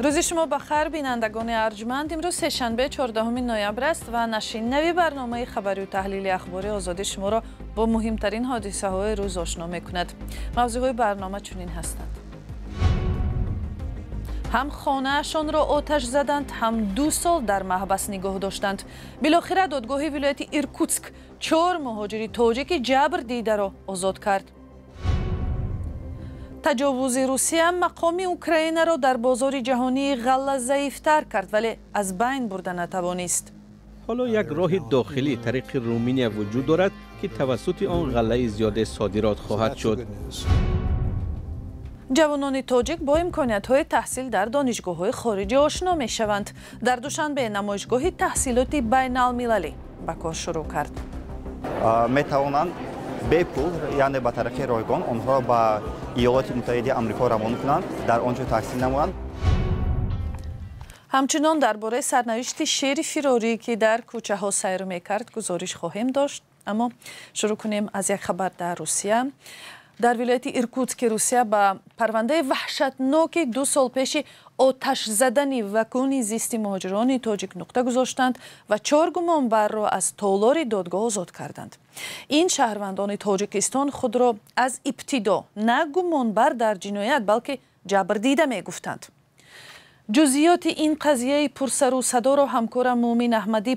روز شما بخیر بینندگان ارجمند. امروز سه‌شنبه 14 نوامبر است و نشین نوی برنامه خبری و تحلیل اخباری آزادی شما را با مهمترین حادثه های روز آشنا می‌کند. موضوعات برنامه چنین هستند: هم خانه‌شان را آتش زدند، هم 2 سال در محبس نگاه داشتند. بالاخره دادگاه ولایت ایرکوتسک 4 مهاجر تاجیک جبر دیده را آزاد کرد. تجاوز روسیه مقام اوکراین را در بازار جهانی غله ضعیفتر کرد ولی از بین برده نتوانست. حالا یک راه داخلی طریق رومانیا وجود دارد که توسط آن غله زیاده صادرات خواهد شد. جوانان تاجیک با امکانیت‌های تحصیل در دانشگاه‌های خارجی آشنا می‌شوند. در دوشنبه نمایشگاه تحصیلاتی بین‌المللی به کار شروع کرد. می‌توانند بپول یعنی با طریق رایگان آنها به ایالات متحده آمریکا روانه کنند، در آنجا تحصیل نمایند. همچنان درباره سرنوشت شیر فراری که در کوچه ها سیر می‌کرد گزارش خواهیم داشت، اما شروع کنیم از یک خبر در روسیه. در ولایت ایرکوتسک روسیه به پرونده وحشتناک 2 سال پیش آتش زدن وکون زیست مهاجران تاجیک نقطه گذاشتند و 4 گمانبر را از تالار دادگاه آزاد کردند. این شهروندان تاجیکستان خود را از ابتدا نه گمانبر در جنایت بلکه جبر دیده می گفتند. جزئیات این قضیه پرسر و صدا را همکارم مومن احمدی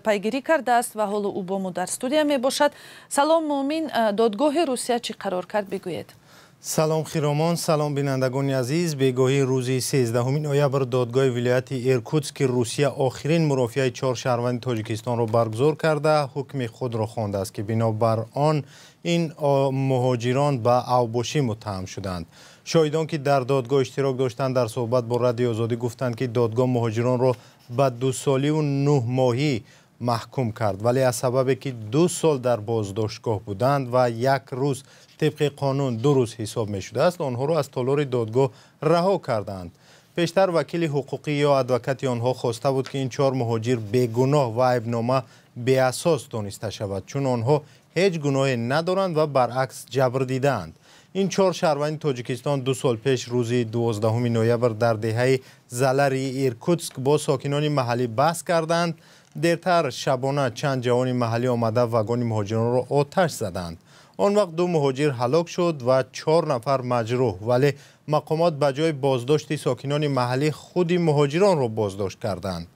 پیگیری کرده است و حالا او با ما در استودیو می باشد. سلام مومن، دادگاه روسیه چی قرار کرد بگویید؟ سلام خیرامان، سلام بینندگان عزیز. بگاهی روز 13 نوامبر دادگاه ولایت ایرکوتسک روسیه آخرین مرافعه 4 شهروند تاجیکستان را برگزار کرده حکم خود را خوانده است که بنابر آن این مهاجران به اوباشی متهم شدند. شاهدان که در دادگاه اشتراک داشتند در صحبت با رادیو آزادی گفتند که دادگاه مهاجران را به 2 سالی و 9 ماهی محکوم کرد، ولی از سببی که 2 سال در بازداشتگاه بودند و 1 روز طبق قانون 2 روز حساب می شده است، آنها را از تالار دادگاه رها کردند. پیشتر وکیل حقوقی یا ادوکات آنها خواسته بود که این 4 مهاجر بیگناه و عیبنامه بی اساس دانسته شود، چون آنها هیچ گناهی ندارند و برعکس جبر دیدند. این 4 شهروند تاجیکستان 2 سال پیش روز 12 نوامبر در دهه زلری ایرکوتسک با ساکنان محلی بحث کردند. دیرتر شبانه چند جوان محلی آمده واگن مهاجران را آتش زدند. آن وقت 2 مهاجر هلاک شد و 4 نفر مجروح، ولی مقامات به جای بازداشت ساکنان محلی خود مهاجران را بازداشت کردند.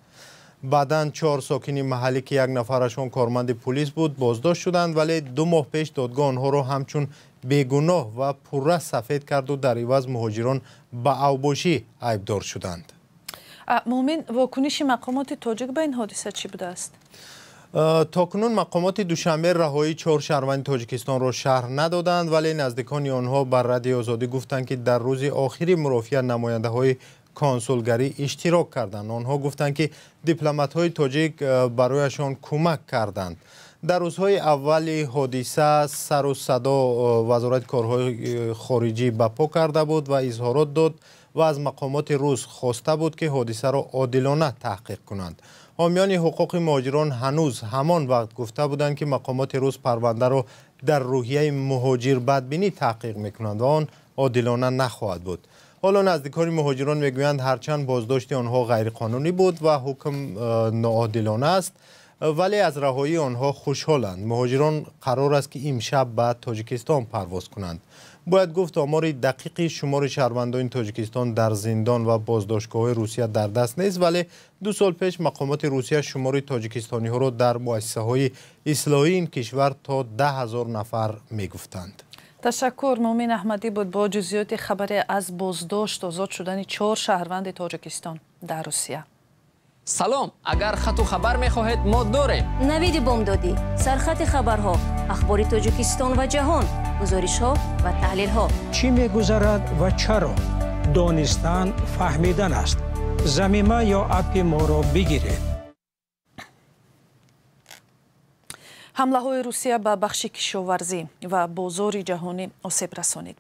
بعداً 4 ساکن محلی که 1 نفرشان کارمند پلیس بود بازداشت شدند، ولی 2 ماه پیش دادگاه آنها را همچون بیگناه و پررأس سفید کرد و در عوض مهاجران به اوباشی عیبدار شدند. مومن، واکنش مقامات تاجیک به این حادثه چی بوده است؟ تاکنون مقامات دوشنبه رهایی 4 شهروند تاجیکستان را شرح ندادند، ولی نزدیکان آنها بر رادیو آزادی گفتند که در روز آخری مرافعه نماینده های کنسولگری اشتراک کردند. آنها گفتند که دیپلمات های تاجیک برایشان کمک کردند. در روزهای اولی حادثه سر و صدا وزارت کارهای خارجی برپا کرده بود و اظهارات داد و از مقامات روس خواسته بود که حادثه را عادلانه تحقیق کنند. حامیان حقوق مهاجران هنوز همان وقت گفته بودند که مقامات روس پرونده را در روحیه مهاجر بدبینی تحقیق میکنند و آن عادلانه نخواهد بود. حالا نزدیکان مهاجران میگویند هرچند بازداشت آنها غیرقانونی بود و حکم ناعادلانه است، ولی از رهایی آنها خوشحالند. مهاجران قرار است که امشب به تاجیکستان پرواز کنند. باید گفت آمار دقیقی شمار شهروندان تاجیکستان در زندان و بازداشتگاه روسیه در دست نیست، ولی 2 سال پیش مقامات روسیه شمار تاجیکستانی ها را در مؤسسه های اصلاحی این کشور تا 10,000 نفر می گفتند. تشکر. مومن احمدی بود با جزئیات خبر از بازداشت آزاد شدن 4 شهروند تاجیکستان در روسیه. سلام، اگر خط و خبر می‌خواهید ما داریم. نوید بامدادی، سرخط خبرها، اخبار تاجیکستان و جهان، گزارش‌ها و تحلیل‌ها. چی می‌گذرد و چرا؟ دانستن فهمیدن است. ضمیمه یا اپ ما را بگیرید. ҳамлаҳои Русия ба бахши кишоварзӣ ва бозори ҷаҳонӣ осеб расонид.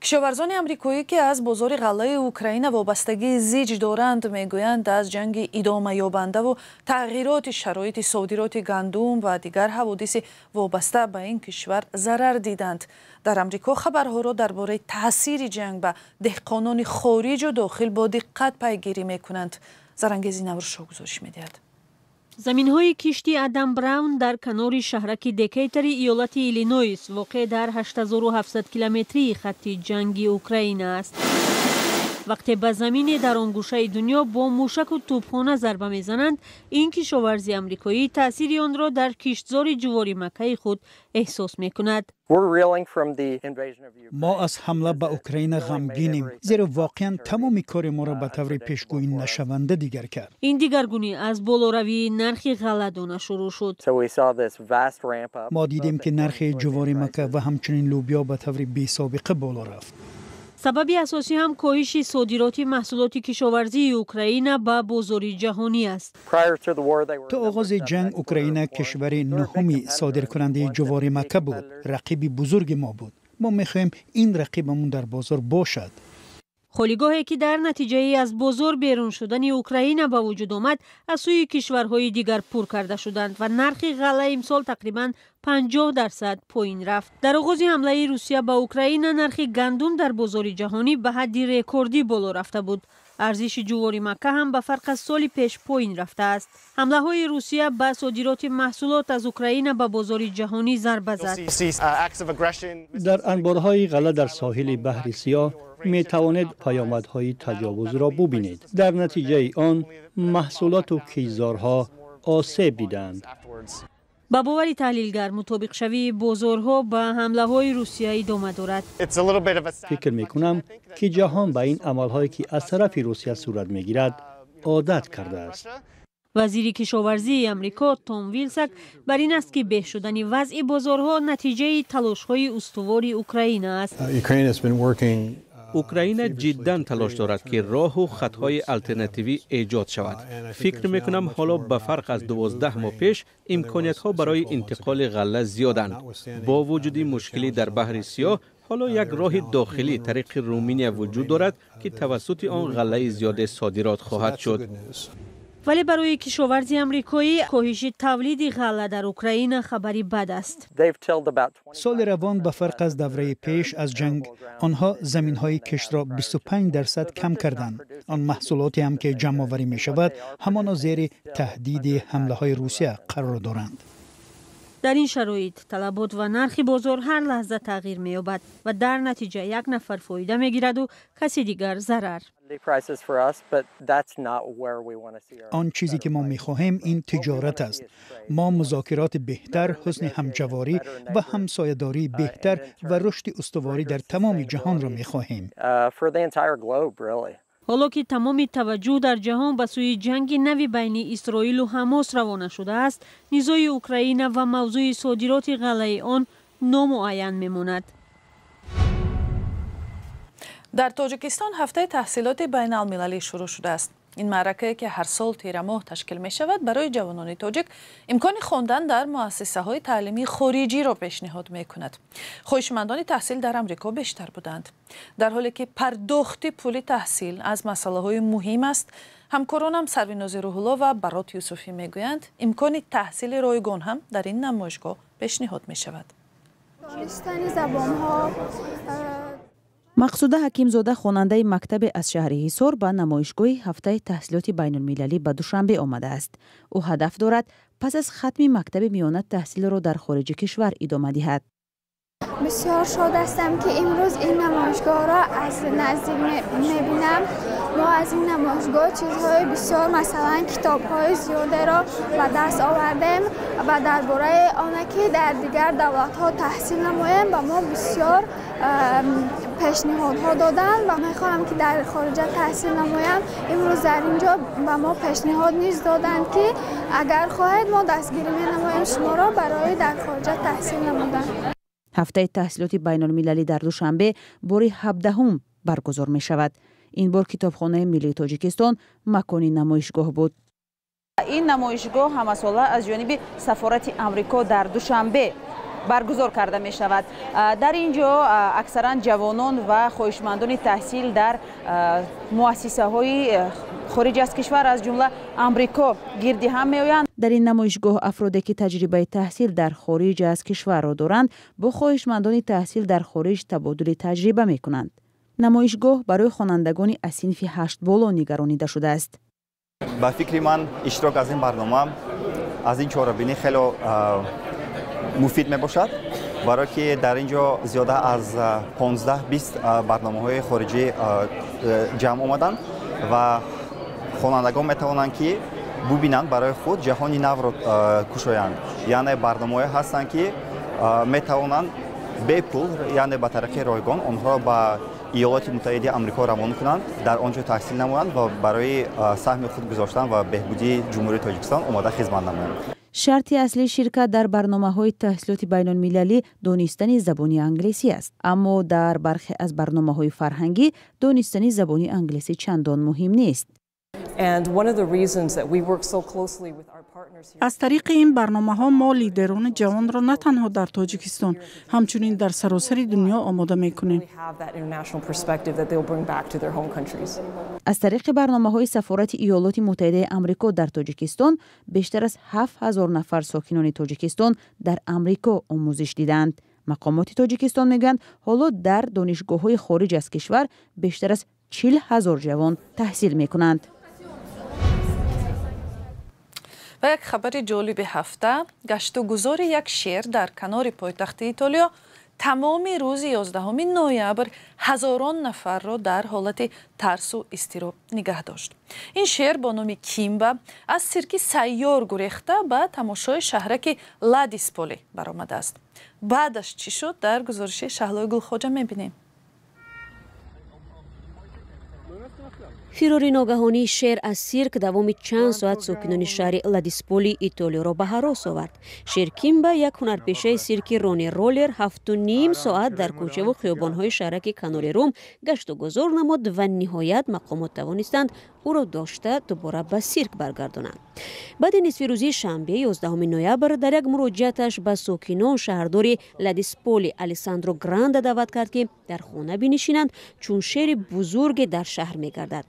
кишоварзони амрикоӣ ки аз бозори ғаллаи Украина вобастагии зич доранд мегӯянд аз ҷанги идомаёбандаву тағйироти шароити содироти гандум ва дигар ҳаводиси вобаста ба ин кишвар зарар диданд. дар амрико хабарҳоро дар бораи таъсири ҷанг ба деҳқонони хориҷу дохил бо диққат пайгирӣ мекунанд. Зарангези Наврӯшо гузориш медиҳад. заминҳои кишти Адам Браун дар канори шаҳраки Декейтери иёлати Иллинойс воқеъ дар 8700 километрии хатти ҷанги Украина аст. вақте ба замине дар он гӯшаи дунё бо мушаку тӯбхона зарба мезананд, ин кишоварзи амрикоӣ таъсири онро дар киштзори ҷувори Маккаи худ эҳсос мекунад. мо аз ҳамла ба Украина ғамгинем, зеро воқеан тамоми кори моро ба таври пешгӯӣ нашаванда дигар кард. ин дигаргунӣ аз болоравии нархи ғалладона шурӯъ шуд. мо дидем ки нархи ҷувори Макка ва ҳамчунин лӯбиё ба таври бесобиқа боло рафт. сабаби асосӣ ҳам коҳиши содироти маҳсулоти кишоварзии Украина ба бозори ҷаҳонӣ аст. то оғози ҷанг Украина кишвари нуҳуми содиркунандаи ҷувори Макка буд. рақиби бузурги мо буд. мо мехоҳем ин рақибамон дар бозор бошад. холигоҳе ки дар натиҷаи аз бозор берун шудани Украина ба вуҷуд омад, аз сӯи кишварҳои дигар пур карда шуданд ва нархи ғалла имсол тақрибан 50% поин рафт. дар оғози ҳамлаи Русия ба Украина нархи гандум дар бозори ҷаҳонӣ ба ҳадди рекордӣ боло рафта буд. арзиши ҷувори Макка ҳам ба фарқ аз соли пеш поин рафтааст. ҳамлаҳои Русия ба содироти маҳсулот аз Украина ба бозори ҷаҳонӣ зарба зад. дар анборҳои ғалла дар соҳили баҳри Сиёҳ метавонед паёмадҳои таҷовузро бубинед. дар натиҷаи он маҳсулоту киҷзорҳо осеб диданд. ба бовари таҳлилгар, мутобиқшавии бозорҳо ба ҳамлаҳои Русия идома дорад. фикр мекунам ки ҷаҳон ба ин амалҳое ки аз тарафи Русия сурат мегирад одат кардааст. вазири кишоварзии амрико Том Вилсак бар ин аст ки беҳ шудани вазъи бозорҳо натиҷаи талошҳои устувори Украина аст. اوکراین جدا تلاش دارد که راه و خطهای الटरनेटिवی ایجاد شود. فکر میکنم حالا به فرق از 12 ماه پیش امکانیت ها برای انتقال غله زیادند. با وجود مشکلی در بحر سیاه، حالا یک راه داخلی طریق رومانیا وجود دارد که توسط آن غله زیاد صادرات خواهد شد. ولی برای کشاورزی آمریکایی کاهش تولید غله در اوکراین خبری بد است. سال روان به فرق از دوره پیش از جنگ، آنها زمین‌های کشت را 25% کم کردند. آن محصولاتی هم که جمع آوری می شود، همانا زیر تهدید حمله های روسیه قرار دارند. در این شرایط طلبات و نرخ بازار هر لحظه تغییر می‌یابد و در نتیجه یک نفر فایده می‌گیرد و کسی دیگر ضرر. آن چیزی که ما می‌خواهیم این تجارت است. ما مذاکرات بهتر، حسن همجواری و همسایه‌داری بهتر و رشد استواری در تمام جهان را می‌خواهیم. حالا که تمام توجه در جهان به سوی جنگ نوی بین اسرائیل و حماس روانه شده است، نیزای اوکراین و موضوع صادرات غله آن نامعین میماند. در تاجیکستان هفته تحصیلات بین المللی شروع شده است. این معرکه که هر سال تیر ماه تشکیل می شود برای جوانان تاجیک امکان خواندن در مؤسسه های تعلیمی خارجی را پیشنهاد می کند. خواهشمندان تحصیل در امریکا بیشتر بودند. در حالی که پرداخت پول تحصیل از مسئله های مهم است، همکارانم سرویناز روح‌الله و برات یوسفی می گویند امکان تحصیل رایگان هم در این نمایشگاه پیشنهاد می شود. دانستن زبان‌ها мақсуда ҳакимзода хонандаи мактабе аз шаҳри ҳисор ба намоишгоҳи ҳафтаи таҳсилоти байнулмилалӣ ба душанбе омадааст. ӯ ҳадаф дорад пас аз хатми мактаби миёна таҳсилро дар хориҷи кишвар идома диҳад. بسیار شاد هستم که امروز این نمایشگاه را از نزدیک می‌بینم. ما از این نمایشگاه چیزهای بسیار مثلا کتاب‌های زیاده را به دست آوردیم و درباره آنها که در دیگر دولت‌ها تحصیل نماییم و ما بسیار پیشنهادها دادن و می‌خواهم که در خارج تحصیل نمایم. امروز در اینجا به ما پیشنهاد نیز دادند که اگر خواهید ما دستگیری می‌نماییم شما را برای در خارج تحصیل نمودن. ҳафтаи таҳсилоти байнулмилалӣ дар душанбе бори 17-ум баргузор мешавад. ин бор китобхонаи миллии тоҷикистон макони намоишгоҳ буд. این نمایشگاه همساله از جانب سفارت آمریکا در دوشنبه برگزار کرده می شود. در اینجا اکثرا جوانان و خواهشمندان تحصیل در مؤسسه های خارج از کشور از جمله آمریکا گردی هم می آیند. در این نمایشگاه افرادی که تجربه تحصیل در خارج از کشور را دارند با خواهشمندان تحصیل در خارج تبادل تجربه می کنند. نمایشگاه برای خوانندگان از صنف 8 بالا نگرانیده شده است. با فکر من اشتراک از این برنامه از این چهاربینی خیلی مفید می باشد، برای که در اینجا زیاده از 15-20 برنامه‌های خارجی جمع آمدند و خوانندگان می توانند که ببینند برای خود جهانی نو را کشایند. یعنی برنامه‌های هستند که می توانند به پول، یعنی با طریق رایگان آنها با ایالات متحده آمریکا روانه کنند، در آنجا تحصیل نمایند و برای سهم خود گذاشتن و بهبودی جمهوری تاجیکستان آماده خدمت نمایند. شرط اصلی شرکت در برنامه‌های تحصیلات بین‌المللی دانستن زبان انگلیسی است، اما در برخی از برنامه‌های فرهنگی دانستن زبان انگلیسی چندان مهم نیست. از طریق این برنامه‌ها ما لیدران جوان را نه تنها در تاجیکستان همچنین در سراسر دنیا آماده می‌کنیم. از طریق برنامه‌های سفارت ایالات متحده آمریکا در تاجیکستان بیشتر از 7000 نفر ساکنان تاجیکستان در آمریکا آموزش دیدند. مقامات تاجیکستان میگویند حالا در دانشگاه‌های خارج از کشور بیشتر از 40,000 جوان تحصیل می‌کنند. و یک خبر جالب هفته، گشت و گذار یک شیر در کنار پایتخت ایتالیا تمام روز 11 نوامبر هزاران نفر را در حالت ترس و اضطراب نگه داشت. این شیر با نام کیمبا از سیرک سیار گریخته به تماشای شهرک لادیسپولی برآمده است. بعدش چی شد در گزارش شهلا گلخواجه می‌بینیم. فراری ناگهانی شیر از سیرک دوام چند ساعت ساکنان شهر لادیسپولی ایتالیا را به هراس آورد. شیر کیمبا یک هنرپیشه سیرک رانی رولر 7.5 ساعت در کوچه و خیابان‌های شهرک کنار روم گشت و گذار نمود و نهایت مقامات توانستند او را داشته دوباره به سیرک برگردانند. بعد نصف روزی شنبه 11 نوامبر در یک مراجعتش به ساکنان شهردار لادیسپولی الیساندرو گراند دعوت کرد که در خانه بنشینند چون شیر بزرگ در شهر می‌گردد.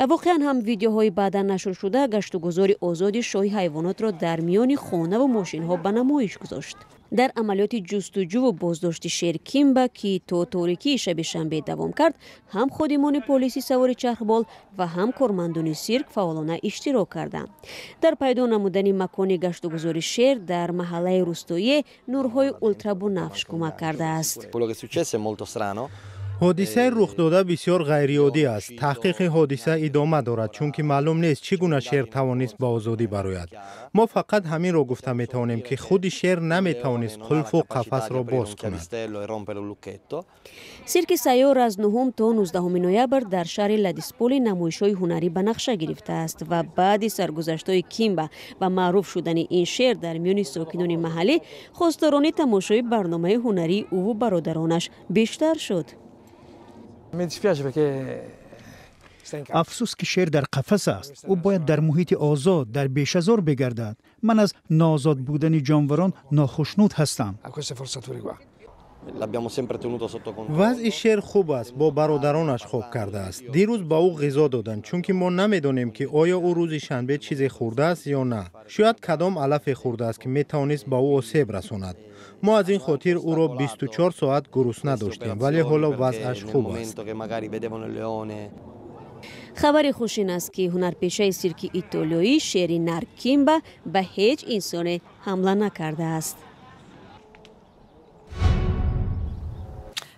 واقعا هم ویدیوهای بعدا نشر شده گشت و گذار آزاد شاهی حیوانات را در میان خانه و ماشین‌ها به نمایش گذاشت. در عملیات جستجو و بازداشت شیر کیمبا که تا تاریکی شب شنبه دوام کرد، هم خادمان پلیسی سوار چرخبال و هم کارمندان سیرک فعالانه اشتراک کردند. در پیدا نمودن مکان گشت و گذار شیر در محله روستایی نورهای اولترا بنفش کمک کرده است. حادثه رخ داده بسیار غیرعادی است. تحقیق حادثه ادامه دارد چون که معلوم نیست چگونه شیر توانست با آزادی برآید. ما فقط همین را گفته می توانیم که خود شیر نمی توانست قلف و قفس را باز کند. سیرک سیار از 9 تا 19 نوامبر در شهر لادیسپولی نمایش‌های هنری به نقشه گرفته است و بعد سرگذشت‌های کیمبا و معروف شدن این شیر در میان ساکنان محلی، خواستاران تماشای برنامه هنری او و برادرانش بیشتر شد. افسوس که شیر در قفس است. او باید در محیط آزاد در بیش‌ازار بگردد. من از ناآزاد بودن جانوران ناخشنود هستم. وضع شیر خوب است. با برادرانش خوب کرده است. دیروز با او غذا دادند چون که ما نمیدانیم که آیا او روز شنبه چیزی خورده است یا نه. شاید کدام علف خورده است که میتوانست با او آسیب رساند. ما از این خاطر او را 24 ساعت گرسنه داشتیم ولی حالا وضعش خوب است. خبر خوش این است که هنرپیشه سیرک ایتالیایی شیر نر کیمبا به هیچ انسان حمله نکرده است.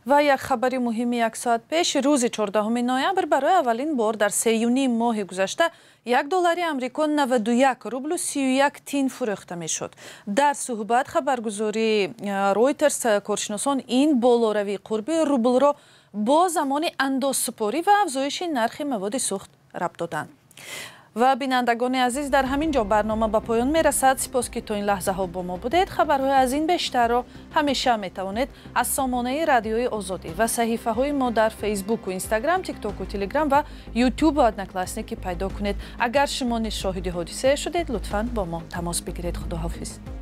و یک خبری مهم یک ساعت پیش روز 14 نوامبر برای اولین بار در 3.5 ماه گذشته $1 آمریکا 91 روبل و 31 تین فروخته می شد. در صحبت خبرگزاری رویترز کارشناسان این بالاروی قرب روبل را با زمان اندازسپاری و افزایش نرخ مواد سوخت ربط دادند. و بینندگان عزیز در همین جا برنامه به پایان میرسد. سپاس که تا این لحظه ها با ما بودید. خبرهای از این بیشتر را همیشه میتوانید از سامانه رادیوی آزادی و صحیفه های ما در فیسبوک و اینستاگرام، تیک تاک و تلگرام و یوتیوب و ادنکلاسنیکی پیدا کنید. اگر شما نیز شاهد حادثه شدید لطفاً با ما تماس بگیرید. خداحافظ.